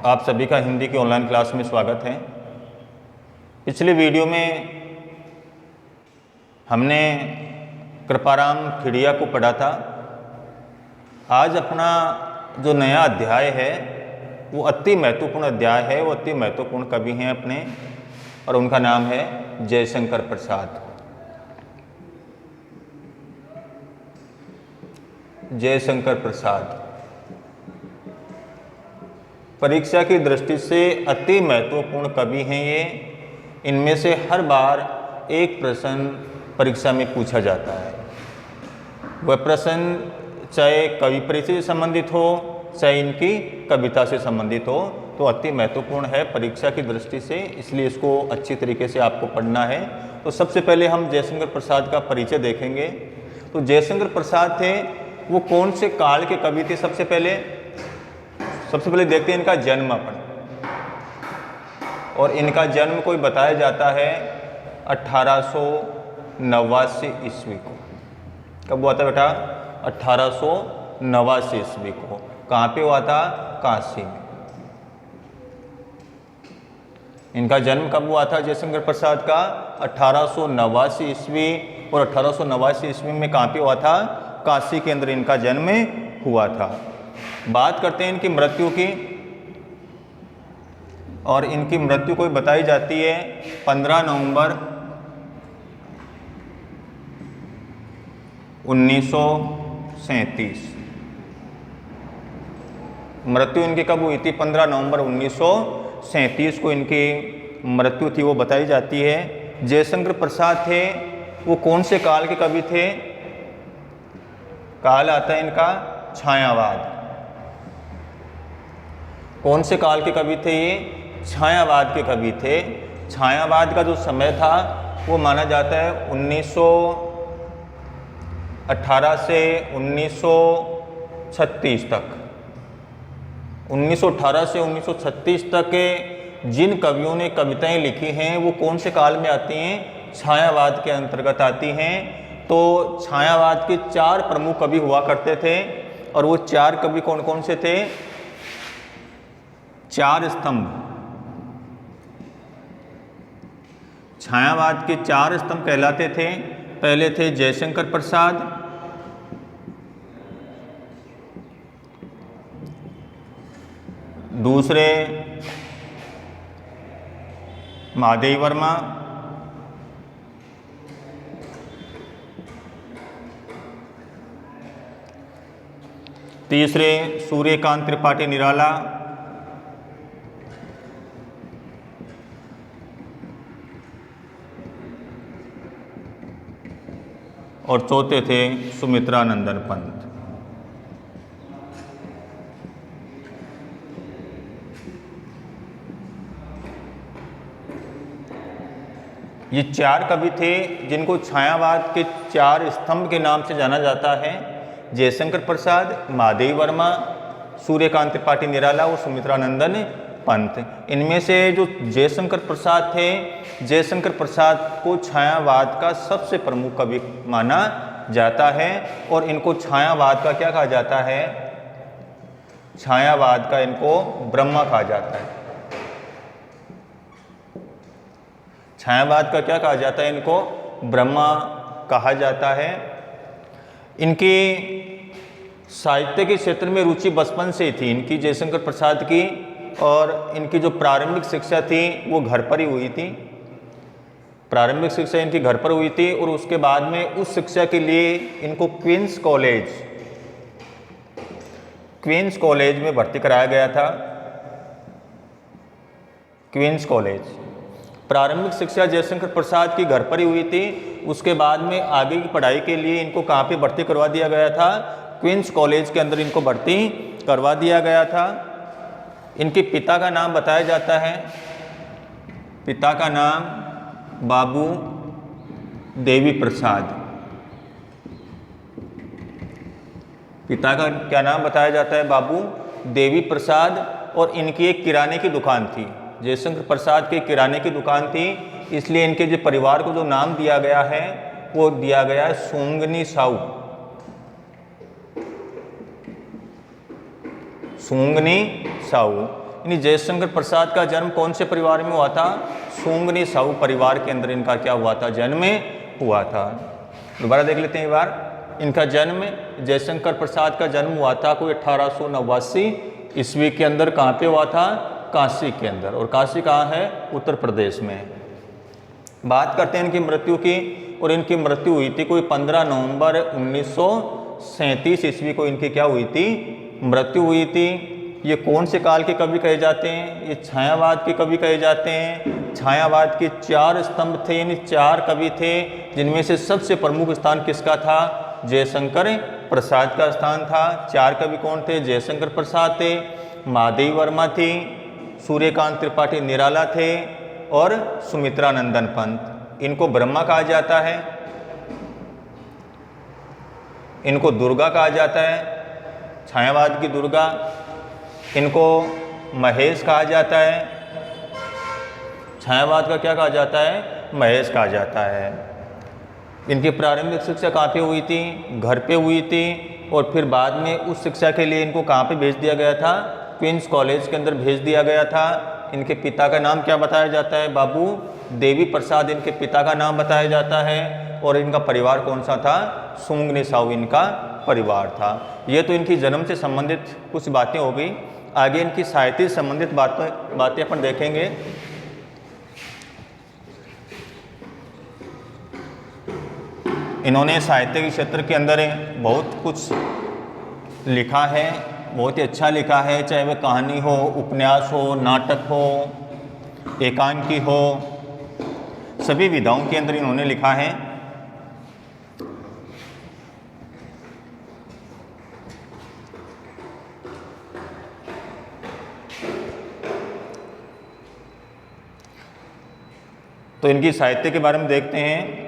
आप सभी का हिंदी की ऑनलाइन क्लास में स्वागत है। पिछले वीडियो में हमने कृपाराम खेड़िया को पढ़ा था। आज अपना जो नया अध्याय है वो अति महत्वपूर्ण अध्याय है। वो अति महत्वपूर्ण कवि हैं अपने, और उनका नाम है जयशंकर प्रसाद। जयशंकर प्रसाद परीक्षा की दृष्टि से अति महत्वपूर्ण कवि हैं ये। इनमें से हर बार एक प्रश्न परीक्षा में पूछा जाता है। वह प्रश्न चाहे कवि परिचय से संबंधित हो, चाहे इनकी कविता से संबंधित हो, तो अति महत्वपूर्ण है परीक्षा की दृष्टि से, इसलिए इसको अच्छी तरीके से आपको पढ़ना है। तो सबसे पहले हम जयशंकर प्रसाद का परिचय देखेंगे। तो जयशंकर प्रसाद थे, वो कौन से काल के कवि थे? सबसे पहले देखते हैं इनका जन्म अपन। और इनका जन्म कोई बताया जाता है 1889 ईस्वी को। कब हुआ था बेटा? 1889 ईस्वी को। कहाँ पे हुआ था? काशी में। इनका जन्म कब हुआ था जयशंकर प्रसाद का? 1889 ईस्वी। और 1889 ईस्वी में कहाँ पे हुआ था? काशी के अंदर इनका जन्म हुआ था। बात करते हैं इनकी मृत्यु की। और इनकी मृत्यु कोई बताई जाती है 15 नवंबर 1937। मृत्यु इनकी कब हुई थी? 15 नवंबर 1937 को इनकी मृत्यु थी, वो बताई जाती है। जयशंकर प्रसाद थे, वो कौन से काल के कवि थे? काल आता है इनका छायावाद। कौन से काल के कवि थे ये? छायावाद के कवि थे। छायावाद का जो समय था वो माना जाता है 1918 से 1936 तक। 1918 से 1936 तक के जिन कवियों ने कविताएं लिखी हैं वो कौन से काल में आती हैं? छायावाद के अंतर्गत आती हैं। तो छायावाद के 4 प्रमुख कवि हुआ करते थे, और वो 4 कवि कौन कौन से थे? 4 स्तंभ। छायावाद के 4 स्तंभ कहलाते थे। पहले थे जयशंकर प्रसाद, दूसरे महादेवी वर्मा, तीसरे सूर्यकांत त्रिपाठी निराला, और चौथे थे सुमित्रानंदन पंत। ये 4 कवि थे जिनको छायावाद के 4 स्तंभ के नाम से जाना जाता है। जयशंकर प्रसाद, महादेवी वर्मा, सूर्यकांत त्रिपाठी निराला और सुमित्रानंदन पंत। इनमें से जो जयशंकर प्रसाद थे, जयशंकर प्रसाद को छायावाद का सबसे प्रमुख कवि माना जाता है। और इनको छायावाद का क्या कहा जाता है? छायावाद का इनको ब्रह्मा कहा जाता है। छायावाद का क्या कहा जाता है? इनको ब्रह्मा कहा जाता है। इनकी साहित्य के क्षेत्र में रुचि बचपन से ही थी इनकी, जयशंकर प्रसाद की। और इनकी जो प्रारंभिक शिक्षा थी वो घर पर ही हुई थी। प्रारंभिक शिक्षा इनकी घर पर हुई थी, और उसके बाद में उस शिक्षा के लिए इनको क्वींस कॉलेज में भर्ती कराया गया था। Queen's college. प्रारंभिक शिक्षा जयशंकर प्रसाद की घर पर ही हुई थी। उसके बाद में आगे की पढ़ाई के लिए इनको कहाँ पे भर्ती करवा दिया गया था? क्वींस कॉलेज के अंदर इनको भर्ती करवा दिया गया था। इनके पिता का नाम बताया जाता है, पिता का नाम बाबू देवी प्रसाद। पिता का क्या नाम बताया जाता है? बाबू देवी प्रसाद। और इनकी एक किराने की दुकान थी। जयशंकर प्रसाद के किराने की दुकान थी, इसलिए इनके जो परिवार को जो नाम दिया गया है वो दिया गया है सूंगनी साहू। सूंगनी साहू। यानी जयशंकर प्रसाद का जन्म कौन से परिवार में हुआ था? सुंगनी साहू परिवार के अंदर इनका क्या हुआ था? जन्म हुआ था। दोबारा देख लेते हैं एक बार। इनका जन्म, जयशंकर प्रसाद का जन्म हुआ था कोई 1889 ईस्वी के अंदर। कहाँ पे हुआ था? काशी के अंदर। और काशी कहाँ है? उत्तर प्रदेश में। बात करते हैं इनकी मृत्यु की, और इनकी मृत्यु हुई थी कोई 15 नवंबर 1937 ईस्वी को इनकी क्या हुई थी? मृत्यु हुई थी। ये कौन से काल के कवि कहे जाते हैं? ये छायावाद के कवि कहे जाते हैं। छायावाद के 4 स्तंभ थे, यानी 4 कवि थे, जिनमें से सबसे प्रमुख स्थान किसका था? जयशंकर प्रसाद का स्थान था। 4 कवि कौन थे? जयशंकर प्रसाद थे, माधवी वर्मा थी, सूर्यकांत त्रिपाठी निराला थे और सुमित्रा नंदन पंत। इनको ब्रह्मा कहा जाता है, इनको दुर्गा कहा जाता है, छायावाद की दुर्गा। इनको महेश कहा जाता है, छायावाद का क्या कहा जाता है? महेश कहा जाता है। इनकी प्रारंभिक शिक्षा कहाँ पे हुई थी? घर पे हुई थी। और फिर बाद में उस शिक्षा के लिए इनको कहाँ पे भेज दिया गया था? क्वींस कॉलेज के अंदर भेज दिया गया था। इनके पिता का नाम क्या बताया जाता है? बाबू देवी प्रसाद इनके पिता का नाम बताया जाता है। और इनका परिवार कौन सा था? सुंगनी साहू इनका परिवार था। ये तो इनकी जन्म से संबंधित कुछ बातें हो गई। आगे इनकी साहित्य से संबंधित बातें अपन देखेंगे। इन्होंने साहित्य के क्षेत्र के अंदर बहुत कुछ लिखा है, बहुत ही अच्छा लिखा है, चाहे वह कहानी हो, उपन्यास हो, नाटक हो, एकांकी हो, सभी विधाओं के अंदर इन्होंने लिखा है। तो इनकी साहित्य के बारे में देखते हैं।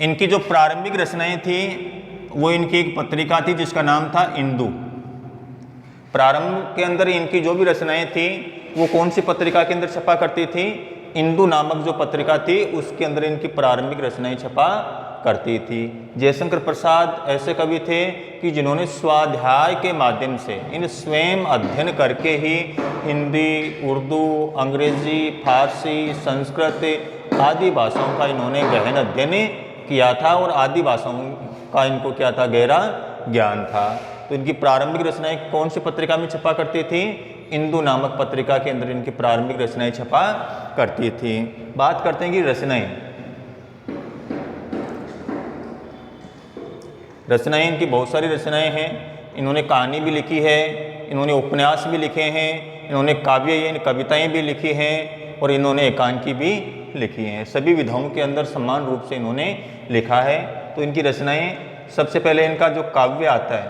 इनकी जो प्रारंभिक रचनाएं थी वो इनकी एक पत्रिका थी जिसका नाम था इंदु। प्रारंभ के अंदर इनकी जो भी रचनाएं थी वो कौन सी पत्रिका के अंदर छपा करती थी? इंदु नामक जो पत्रिका थी उसके अंदर इनकी प्रारंभिक रचनाएं छपा करती थी। जयशंकर प्रसाद ऐसे कवि थे कि जिन्होंने स्वाध्याय के माध्यम से, इन स्वयं अध्ययन करके ही हिंदी, उर्दू, अंग्रेजी, फारसी, संस्कृत आदि भाषाओं का इन्होंने गहन अध्ययन किया था और आदि भाषाओं का इनको क्या था? गहरा ज्ञान था। तो इनकी प्रारंभिक रचनाएं कौन सी पत्रिका में छपा करती थी? इंदु नामक पत्रिका के अंदर इनकी प्रारंभिक रचनाएं छपा करती थी। बात करते हैं कि रचनाएं इनकी बहुत सारी रचनाएं हैं। इन्होंने कहानी भी लिखी है, इन्होंने उपन्यास भी लिखे हैं, इन्होंने काव्य यानी कविताएं भी लिखी हैं और इन्होंने एकांकी भी लिखी हैं। सभी विधाओं के अंदर समान रूप से इन्होंने लिखा है। तो इनकी रचनाएं, सबसे पहले इनका जो काव्य आता है,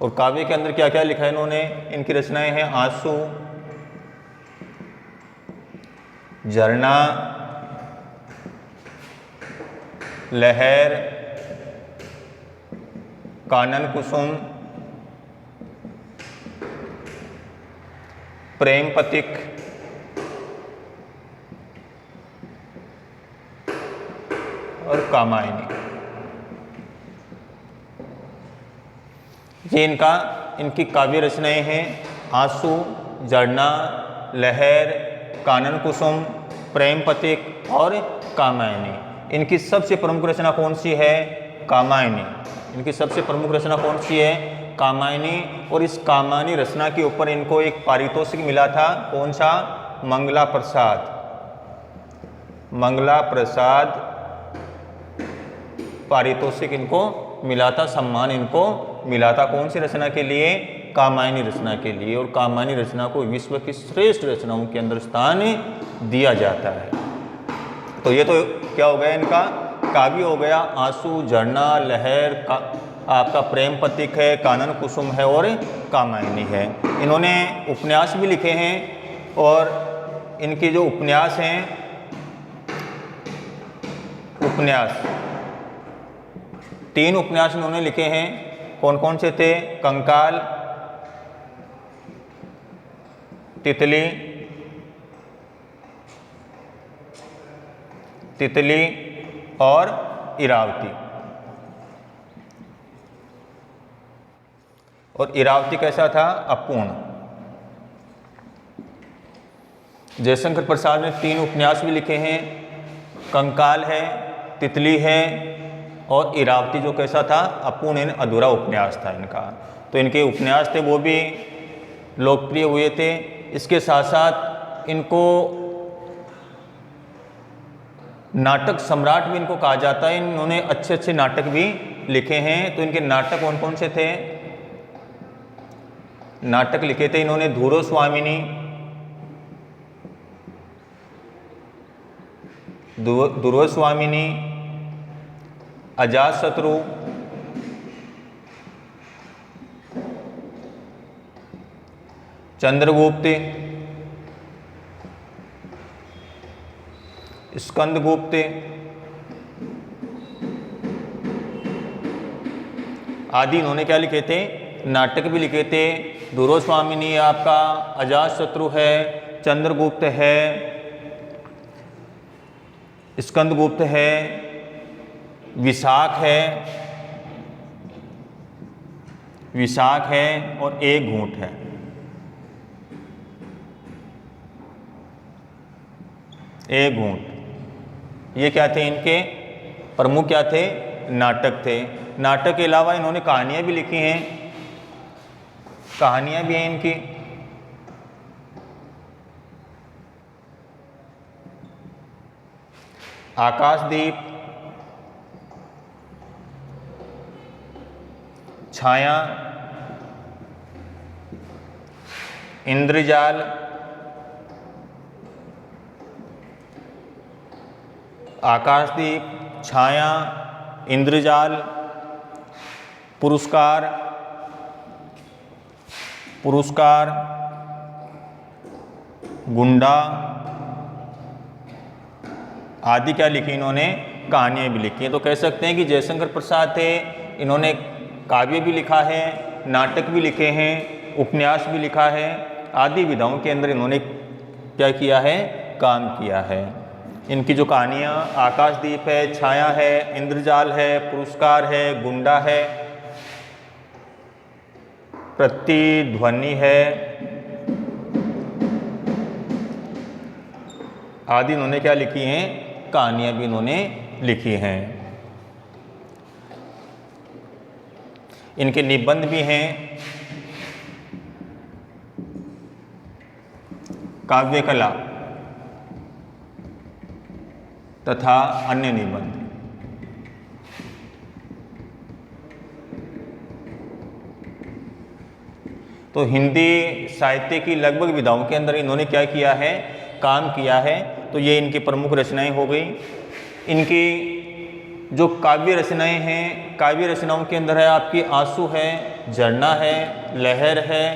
और काव्य के अंदर क्या क्या लिखा है इन्होंने? इनकी रचनाएं हैं आंसू, झरना, लहर, कानन कुसुम, प्रेम पथिक, और कामायनी। ये इनकी काव्य रचनाएं हैं। आंसू, झरना, लहर, कानन कुसुम, प्रेम पथिक और कामायनी। इनकी सबसे प्रमुख रचना कौन सी है? कामायनी। इनकी सबसे प्रमुख रचना कौन सी है? कामायनी। और इस कामायनी रचना के ऊपर इनको एक पारितोषिक मिला था। कौन सा? मंगला प्रसाद। मंगला प्रसाद पारितोषिक इनको मिला था, सम्मान इनको मिला था। कौन सी रचना के लिए? कामायनी रचना के लिए। और कामायनी रचना को विश्व की श्रेष्ठ रचनाओं के अंदर स्थान दिया जाता है। तो ये तो क्या हो गया? इनका काव्य हो गया। आंसू, झरना, लहर, आपका प्रेम पथिक है, कानन कुसुम है और कामायनी है। इन्होंने उपन्यास भी लिखे हैं और इनके जो उपन्यास हैं, उपन्यास 3 उपन्यास इन्होंने लिखे हैं। कौन कौन से थे? कंकाल, तितली, तितली और इरावती। और इरावती कैसा था? अपूर्ण। जयशंकर प्रसाद ने 3 उपन्यास भी लिखे हैं, कंकाल है, तितली है और इरावती, जो कैसा था? अपूर्ण, अधूरा उपन्यास था इनका। तो इनके उपन्यास थे वो भी लोकप्रिय हुए थे। इसके साथ साथ इनको नाटक सम्राट भी इनको कहा जाता है। इन्होंने अच्छे अच्छे नाटक भी लिखे हैं। तो इनके नाटक कौन कौन से थे? नाटक लिखे थे इन्होंने धुरो स्वामिनी, धुरो स्वामिनी, अजातशत्रु, चंद्रगुप्त, स्कंदगुप्त आदि इन्होंने क्या लिखे थे? नाटक भी लिखे थे। धुरो स्वामिनी आपका, अजातशत्रु है, चंद्रगुप्त है, स्कंदगुप्त है, विशाख है, और एक घूंट है। एक घूंट, ये क्या थे? इनके प्रमुख क्या थे? नाटक थे। नाटक के अलावा इन्होंने कहानियाँ भी लिखी हैं, कहानियाँ भी हैं इनकी। आकाशदीप, छाया, इंद्रजाल, आकाशदीप, छाया, इंद्रजाल, पुरस्कार, गुंडा आदि क्या लिखी इन्होंने? कहानियाँ भी लिखी हैं। तो कह सकते हैं कि जयशंकर प्रसाद थे, इन्होंने काव्य भी लिखा है, नाटक भी लिखे हैं, उपन्यास भी लिखा है, आदि विधाओं के अंदर इन्होंने क्या किया है? काम किया है। इनकी जो कहानियाँ आकाशदीप है, छाया है, इंद्रजाल है, पुरस्कार है, गुंडा है, प्रतिध्वनि है आदि इन्होंने क्या लिखी हैं? कहानियाँ भी इन्होंने लिखी हैं। इनके निबंध भी हैं, काव्य कला तथा अन्य निबंध। तो हिंदी साहित्य की लगभग विधाओं के अंदर इन्होंने क्या किया है? काम किया है। तो ये इनकी प्रमुख रचनाएं हो गई। इनकी जो काव्य रचनाएं हैं, काव्य रचनाओं के अंदर है आपकी आंसू है, झरना है, लहर है,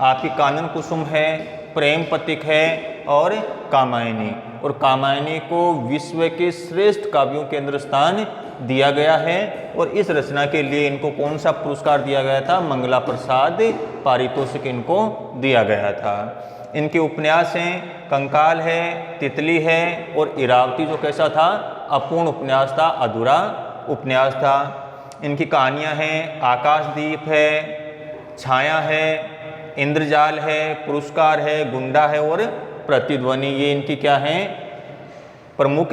आपकी कानन कुसुम है, प्रेम पथिक है और कामायनी। और कामायनी को विश्व के श्रेष्ठ काव्यों के अंदर स्थान दिया गया है। और इस रचना के लिए इनको कौन सा पुरस्कार दिया गया था? मंगला प्रसाद पारितोषिक इनको दिया गया था। इनके उपन्यास हैं, कंकाल है, तितली है और इरावती, जो कैसा था? अपूर्ण उपन्यास था, अधूरा उपन्यास था। इनकी कहानियाँ हैं, आकाशदीप है, छाया है, इंद्रजाल है, पुरस्कार है, गुंडा है और प्रतिध्वनि। ये इनकी क्या हैं? प्रमुख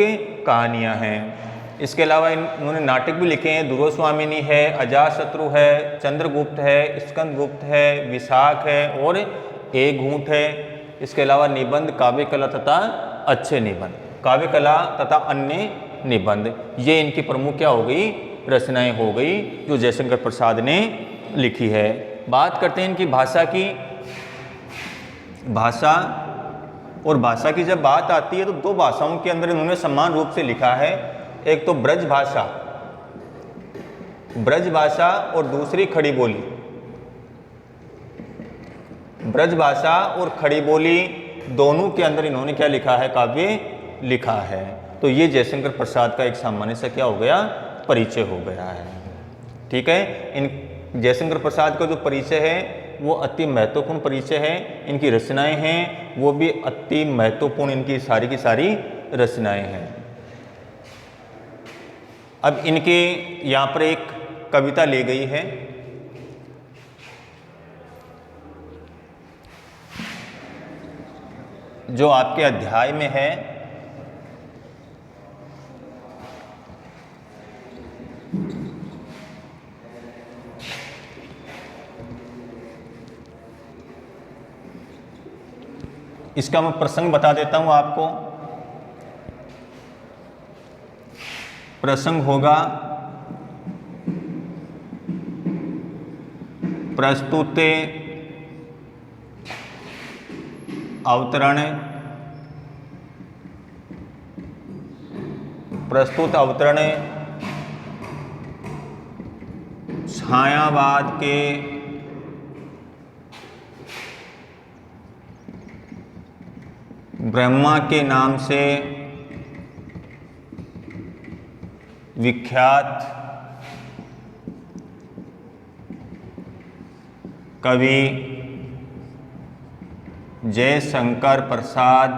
कहानियाँ हैं। इसके अलावा इन्होंने नाटक भी लिखे हैं। धुरो स्वामिनी है, अजातशत्रु है, चंद्रगुप्त है, स्कंदगुप्त है, विशाख है और एक घूंट है। इसके अलावा निबंध, काव्य कला तथा अच्छे निबंध, काव्य कला तथा अन्य निबंध, ये इनकी प्रमुख क्या हो गई? रचनाएं हो गई जो जयशंकर प्रसाद ने लिखी है। बात करते हैं इनकी भाषा की। भाषा और भाषा की जब बात आती है तो 2 भाषाओं के अंदर इन्होंने समान रूप से लिखा है। एक तो ब्रज भाषा और दूसरी खड़ी बोली। ब्रज भाषा और खड़ी बोली दोनों के अंदर इन्होंने क्या लिखा है? काव्य लिखा है। तो ये जयशंकर प्रसाद का एक सामान्य सा क्या हो गया? परिचय हो गया है। ठीक है। इन जयशंकर प्रसाद का जो परिचय है वो अति महत्वपूर्ण परिचय है। इनकी रचनाएं हैं वो भी अति महत्वपूर्ण, इनकी सारी की सारी रचनाएं हैं। अब इनके यहाँ पर एक कविता ली गई है, जो आपके अध्याय में है इसका मैं प्रसंग बता देता हूं आपको। प्रसंग होगा प्रस्तुते अवतरण, प्रस्तुत अवतरण छायावाद के ब्रह्मा के नाम से विख्यात कवि जयशंकर प्रसाद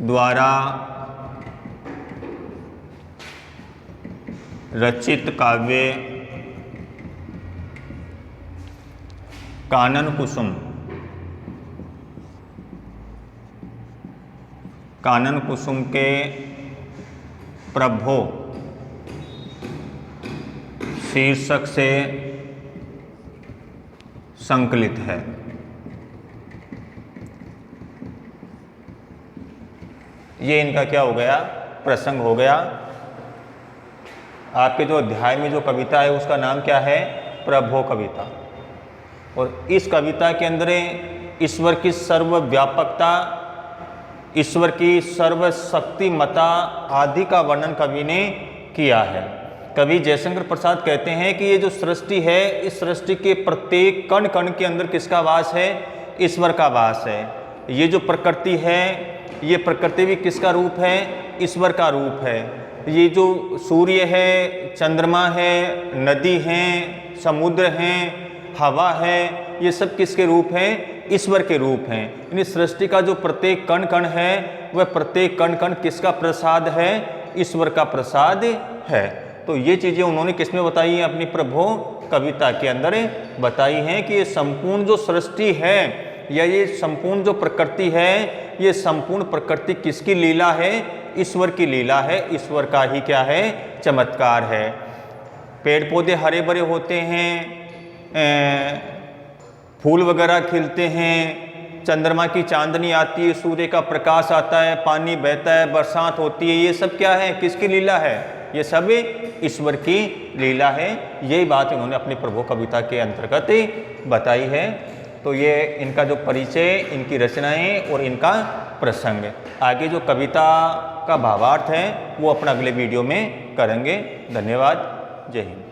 द्वारा रचित काव्य कानन कुसुम, कानन कुसुम के प्रभो शीर्षक से संकलित है। ये इनका क्या हो गया, प्रसंग हो गया। आपके जो अध्याय में जो कविता है उसका नाम क्या है, प्रभो कविता। और इस कविता के अंदर ईश्वर की सर्वव्यापकता, ईश्वर की सर्वशक्तिमता आदि का वर्णन कवि ने किया है। कवि जयशंकर प्रसाद कहते हैं कि ये जो सृष्टि है, इस सृष्टि के प्रत्येक कण कण के अंदर किसका वास है, ईश्वर का वास है। ये जो प्रकृति है, ये प्रकृति भी किसका रूप है, ईश्वर का रूप है। ये जो सूर्य है, चंद्रमा है, नदी हैं, समुद्र हैं, हवा है, ये सब किसके रूप हैं, ईश्वर के रूप हैं। यानी सृष्टि का जो प्रत्येक कण कण है, वह प्रत्येक कण कण किसका प्रसाद है, ईश्वर का प्रसाद है। तो ये चीज़ें उन्होंने किसमें बताई हैं, अपनी प्रभो कविता के अंदर बताई हैं कि ये संपूर्ण जो सृष्टि है या ये संपूर्ण जो प्रकृति है, ये संपूर्ण प्रकृति किसकी लीला है, ईश्वर की लीला है, ईश्वर का ही क्या है, चमत्कार है। पेड़ पौधे हरे भरे होते हैं, फूल वगैरह खिलते हैं, चंद्रमा की चांदनी आती है, सूर्य का प्रकाश आता है, पानी बहता है, बरसात होती है, ये सब क्या है, किसकी लीला है, ये सब ईश्वर की लीला है। यही बात इन्होंने अपनी प्रभो कविता के अंतर्गत बताई है। तो ये इनका जो परिचय, इनकी रचनाएं और इनका प्रसंग। आगे जो कविता का भावार्थ है वो अपना अगले वीडियो में करेंगे। धन्यवाद। जय हिंद।